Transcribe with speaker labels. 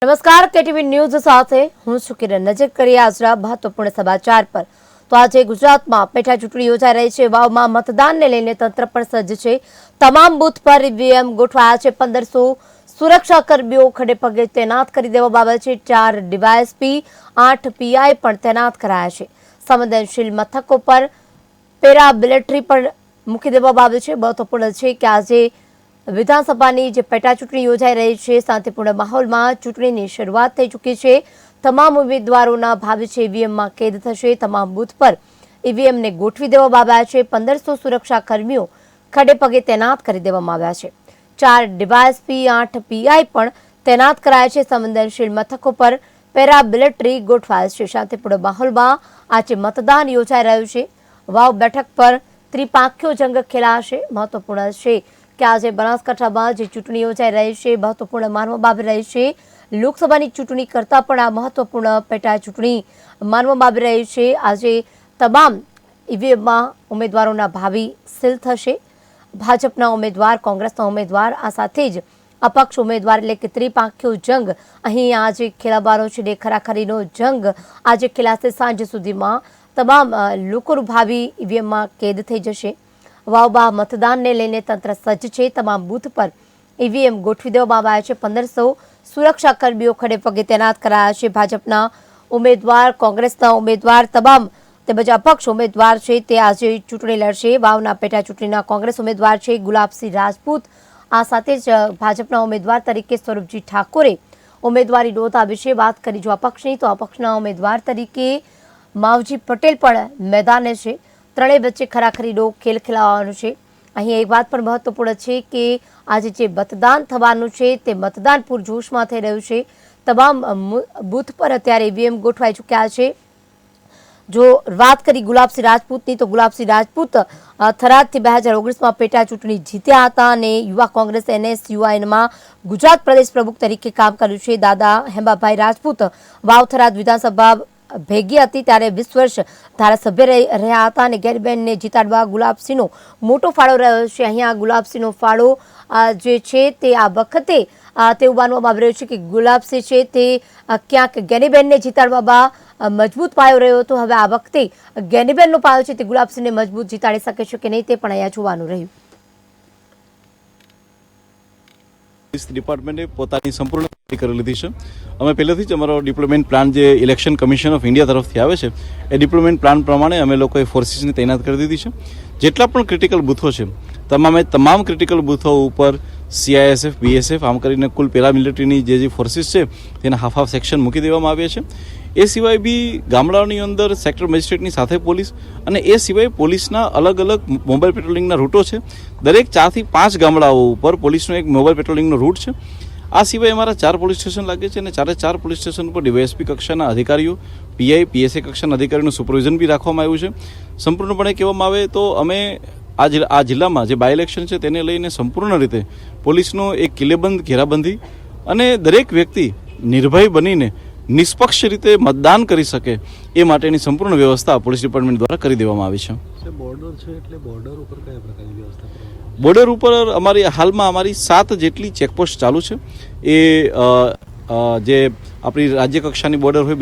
Speaker 1: નમસ્કાર, KTV news સાથે હું છું કિરણ। નજર કરીએ આજના મહત્વપૂર્ણ સમાચાર પર। તો આજે ગુજરાતમાં પેટા ચૂંટણી યોજાઈ રહી છે। વાવમાં મતદાનને લઈને તંત્ર પણ સજ્જ છે। તમામ બૂથ પર ઈવીએમ ગોઠવાયા છે। 1500 સુરક્ષાકર્મીઓ ખડે પગે તૈનાત કરી દેવામાં આવ્યા છે। 4 ડીવાયએસપી 8 પીઆઈ પણ તૈનાત કરાયા છે। સંવેદનશીલ મથકો પર પેરામિલિટરી પણ મૂકી દેવામાં આવ્યું છે। મહત્વપૂર્ણ છે કે આજે વિધાનસભાની જે પેટા ચૂંટણી યોજાઈ રહી છે, શાંતિપૂર્ણ માહોલમાં ચૂંટણીની શરૂઆત થઈ ચૂકી છે। તમામ ઉમેદવારોના ભાવિ છે ઈવીએમમાં કેદ થશે। તમામ બૂથ પર ઈવીએમને ગોઠવી દેવામાં આવ્યા છે। 1500 સુરક્ષા કર્મીઓ ખડે પગે તૈનાત કરી દેવામાં આવ્યા છે। 4 ડીવાયએસપી 8 પીઆઈ પણ તૈનાત કરાયા છે। સંવેદનશીલ મથકો પર પેરામિલિટરી ગોઠવાયેલ છે। શાંતિપૂર્ણ માહોલમાં આજે મતદાન યોજાઈ રહ્યું છે। વાવ બેઠક પર ત્રિપાંખીયો જંગ ખેલાશે। મહત્વપૂર્ણ છે કે આજે બનાસકાંઠામાં જે ચૂંટણી યોજાઈ રહી છે, મહત્વપૂર્ણ માનવામાં આવી રહી છે। લોકસભાની ચૂંટણી કરતાં પણ આ મહત્વપૂર્ણ પેટા ચૂંટણી માનવામાં આવી રહી છે। આજે તમામ ઈવીએમમાં ઉમેદવારોના ભાવિ સીલ થશે। ભાજપના ઉમેદવાર, કોંગ્રેસના ઉમેદવાર, આ સાથે જ અપક્ષ ઉમેદવાર એટલે કે ત્રિપાંખીયો જંગ અહીં આજે ખેલાવાનો છે। ખરાખરીનો જંગ આજે ખેલાશે। સાંજ સુધીમાં તમામ લોકોનું ભાવિ ઈવીએમમાં કેદ થઈ જશે। વાવમાં મતદાનને લઈને તંત્ર સજ્જ છે। તમામ બૂથ પર ઈવીએમ ગોઠવી દેવામાં આવ્યા છે। 1500 સુરક્ષાકર્મીઓ ખડે પગે તૈનાત કરાયા છે। ભાજપના ઉમેદવાર, કોંગ્રેસના ઉમેદવાર તમામ તેમજ અપક્ષ ઉમેદવાર છે તે આજે ચૂંટણી લડશે। વાવના પેટા ચૂંટણીના કોંગ્રેસ ઉમેદવાર છે ગુલાબસિંહ રાજપૂત, આ સાથે જ ભાજપના ઉમેદવાર તરીકે સ્વરૂપજી ઠાકોરે ઉમેદવારી નોંધાવી છે। વાત કરી જો અપક્ષની, તો અપક્ષના ઉમેદવાર તરીકે માવજી પટેલ પણ મેદાને છે। ત્રણેય વચ્ચે ખરાખરીનો ખેલ ખેલાવાનો છે। અહીં એક વાત પણ મહત્વપૂર્ણ છે કે આજે જે મતદાન થવાનું છે તે મતદાન પૂરજોશમાં થઈ રહ્યું છે। તમામ બૂથ પર અત્યારે ઈવીએમ ગોઠવાઈ ચૂક્યા છે। જો વાત કરી ગુલાબસિંહ રાજપૂતની, તો ગુલાબસિંહ રાજપૂત થરાદથી 2019માં પેટા ચૂંટણી જીત્યા હતા અને યુવા કોંગ્રેસ NSUIમાં ગુજરાત પ્રદેશ પ્રમુખ તરીકે કામ કર્યું છે। દાદા હેમાભાઈ રાજપૂત વાવ થરાદ વિધાનસભા ભેગી હતી ત્યારે 20 વર્ષ ધારાસભ્ય રહ્યા હતા અને ગેરીબેનને જીતાડવા ગુલાબસિંહનો મોટો ફાળો રહ્યો છે। અહીંયા ગુલાબસિંહનો ફાળો જે છે તે આ વખતે તેવું માનવામાં આવી રહ્યું છે કે ગુલાબસિંહ છે તે ક્યાંક ગેનીબેનને જીતાડવામાં મજબૂત પાયો રહ્યો હતો। હવે આ વખતે ગેનીબેનનો પાયો છે તે ગુલાબસિંહને મજબૂત જીતાડી શકે છે કે નહીં તે પણ અહીંયા જોવાનું રહ્યું।
Speaker 2: પોલીસ ડિપાર્ટમેન્ટે પોતાની સંપૂર્ણ તૈયારી કરી લીધી છે। અમે પહેલેથી જ અમારો ડિપ્લોયમેન્ટ પ્લાન જે ઇલેક્શન કમિશન ઓફ ઇન્ડિયા તરફથી આવે છે એ ડિપ્લોયમેન્ટ પ્લાન પ્રમાણે અમે લોકોએ ફોર્સીસને તૈનાત કરી દીધી છે। જેટલા પણ ક્રિટિકલ બૂથો છે તમામ ક્રિટિકલ બૂથો ઉપર CISF, BSF આમ કરીને કુલ પેરામિલિટરીની જે ફોર્સીસ છે તેના હાફ સેક્શન મૂકી દેવામાં આવ્યા છે। એ સિવાય બી ગામડાઓની અંદર સેક્ટર મેજિસ્ટ્રેટની સાથે પોલીસ અને એ સિવાય પોલીસના અલગ અલગ મોબાઈલ પેટ્રોલિંગના રૂટો છે। દરેક 4 થી 5 ગામડાઓ ઉપર પોલીસનો એક મોબાઈલ પેટ્રોલિંગનો રૂટ છે। આ સિવાય અમારા 4 પોલીસ સ્ટેશન લાગે છે અને 4 પોલીસ સ્ટેશન ઉપર ડીવાયએસપી કક્ષાના અધિકારીઓ, PI, PSA કક્ષાના અધિકારીનું સુપરવિઝન બી રાખવામાં આવ્યું છે। સંપૂર્ણપણે કહેવામાં આવે તો અમે આ જિલ્લામાં જે બાય ઇલેક્શન છે તેને લઈને સંપૂર્ણ રીતે પોલીસનો એક કિલ્લેબંધ ઘેરાબંધી અને દરેક વ્યક્તિ નિર્ભય બનીને નિષ્પક્ષ રીતે મતદાન કરી શકે એ માટેની સંપૂર્ણ વ્યવસ્થા પોલીસ ડિપાર્ટમેન્ટ દ્વારા કરી દેવામાં આવી છે।
Speaker 3: બોર્ડર છે એટલે બોર્ડર ઉપર કયા પ્રકારની વ્યવસ્થા કરવામાં?
Speaker 2: બોર્ડર ઉપર હાલમાં અમારી 7 જેટલી ચેકપોસ્ટ ચાલુ છે। એ જે આપણી રાજ્ય કક્ષાની બોર્ડર હોય